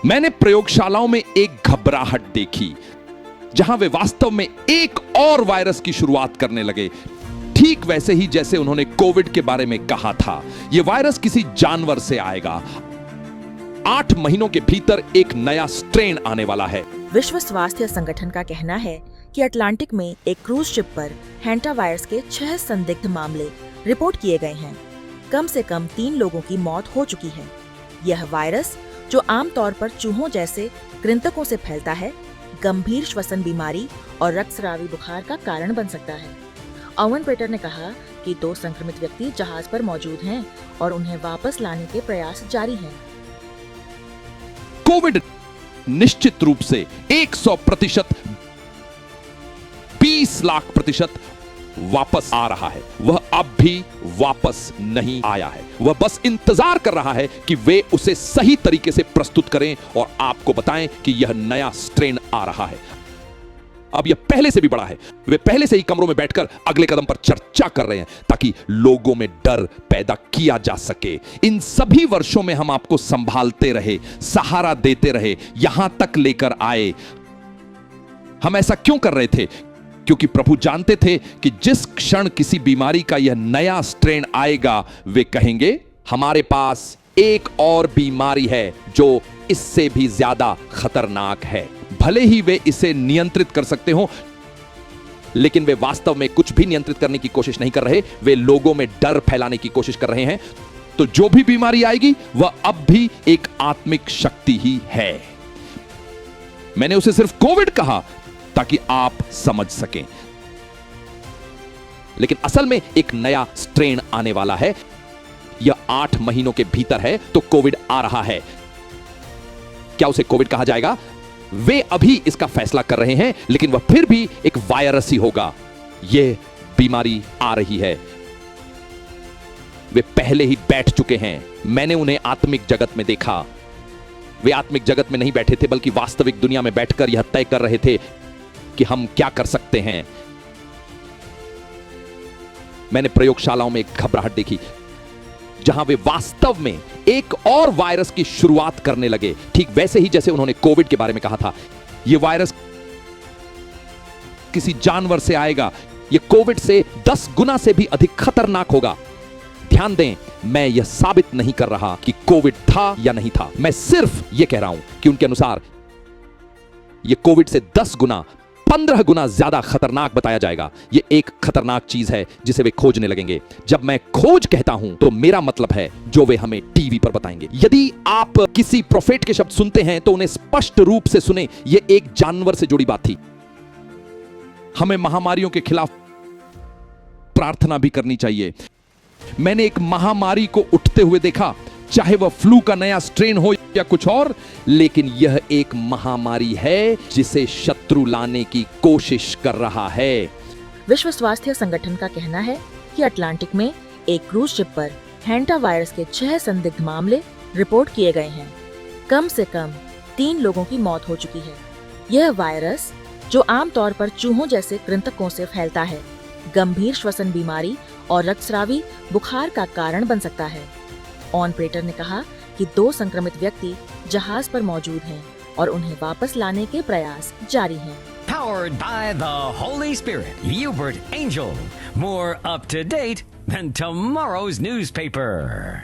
मैंने प्रयोगशालाओं में एक घबराहट देखी जहां वे वास्तव में एक और वायरस की शुरुआत करने लगे, ठीक वैसे ही जैसे उन्होंने कोविड के बारे में कहा था। यह वायरस किसी जानवर से आएगा। 8 महीनों के भीतर एक नया स्ट्रेन आने वाला है। विश्व स्वास्थ्य संगठन का कहना है कि अटलांटिक में एक क्रूज शिप पर हैंटा वायरस के 6 संदिग्ध मामले रिपोर्ट किए गए हैं। कम से कम 3 लोगों की मौत हो चुकी है। यह वायरस, जो आमतौर पर चूहों जैसे कृंतकों से फैलता है, गंभीर श्वसन बीमारी और रक्तस्रावी बुखार का कारण बन सकता है। ओवन पेटर ने कहा कि 2 संक्रमित व्यक्ति जहाज पर मौजूद हैं और उन्हें वापस लाने के प्रयास जारी हैं। कोविड निश्चित रूप से 100%, 20 लाख % वापस आ रहा है। वह अब भी वापस नहीं आया है। वह बस इंतजार कर रहा है कि वे उसे सही तरीके से प्रस्तुत करें और आपको बताएं कि यह नया स्ट्रेन आ रहा है। अब यह पहले से भी बड़ा है। वे पहले से ही कमरों में बैठकर अगले कदम पर चर्चा कर रहे हैं ताकि लोगों में डर पैदा किया जा सके। इन सभी वर्षों में हम आपको संभालते रहे, सहारा देते रहे, यहां तक लेकर आए। हम ऐसा क्यों कर रहे थे? क्योंकि प्रभु जानते थे कि जिस क्षण किसी बीमारी का यह नया स्ट्रेन आएगा, वे कहेंगे, हमारे पास एक और बीमारी है जो इससे भी ज्यादा खतरनाक है। भले ही वे इसे नियंत्रित कर सकते हो, लेकिन वे वास्तव में कुछ भी नियंत्रित करने की कोशिश नहीं कर रहे। वे लोगों में डर फैलाने की कोशिश कर रहे हैं। तो जो भी बीमारी आएगी, वह अब भी एक आत्मिक शक्ति ही है। मैंने उसे सिर्फ कोविड कहा ताकि आप समझ सकें, लेकिन असल में एक नया स्ट्रेन आने वाला है। यह 8 महीनों के भीतर है, तो कोविड आ रहा है। क्या उसे कोविड कहा जाएगा? वे अभी इसका फैसला कर रहे हैं, लेकिन वह फिर भी एक वायरस ही होगा। यह बीमारी आ रही है। वे पहले ही बैठ चुके हैं। मैंने उन्हें आत्मिक जगत में देखा। वे आत्मिक जगत में नहीं बैठे थे, बल्कि वास्तविक दुनिया में बैठकर यह तय कर रहे थे कि हम क्या कर सकते हैं। मैंने प्रयोगशालाओं में एक घबराहट देखी जहां वे वास्तव में एक और वायरस की शुरुआत करने लगे, ठीक वैसे ही जैसे उन्होंने कोविड के बारे में कहा था। यह वायरस किसी जानवर से आएगा। यह कोविड से 10 गुना से भी अधिक खतरनाक होगा। ध्यान दें, मैं यह साबित नहीं कर रहा कि कोविड था या नहीं था। मैं सिर्फ यह कह रहा हूं कि उनके अनुसार यह कोविड से 10 गुना, 15 गुना ज्यादा खतरनाक बताया जाएगा। यह एक खतरनाक चीज है जिसे वे खोजने लगेंगे। जब मैं खोज कहता हूं, तो मेरा मतलब है जो वे हमें टीवी पर बताएंगे। यदि आप किसी प्रोफेट के शब्द सुनते हैं, तो उन्हें स्पष्ट रूप से सुने। यह एक जानवर से जुड़ी बात थी। हमें महामारियों के खिलाफ प्रार्थना भी करनी चाहिए। मैंने एक महामारी को उठते हुए देखा, चाहे वह फ्लू का नया स्ट्रेन हो या कुछ और, लेकिन यह एक महामारी है जिसे शत्रु लाने की कोशिश कर रहा है। विश्व स्वास्थ्य संगठन का कहना है कि अटलांटिक में एक क्रूज शिप पर हैंटा वायरस के 6 संदिग्ध मामले रिपोर्ट किए गए हैं। कम से कम 3 लोगों की मौत हो चुकी है। यह वायरस, जो आमतौर पर चूहों जैसे कृंतकों से फैलता है, गंभीर श्वसन बीमारी और रक्तस्रावी बुखार का कारण बन सकता है। ऑन पेटर ने कहा कि 2 संक्रमित व्यक्ति जहाज पर मौजूद हैं और उन्हें वापस लाने के प्रयास जारी हैं। Powered by the Holy Spirit, Hubert Angel. More up to date than tomorrow's newspaper.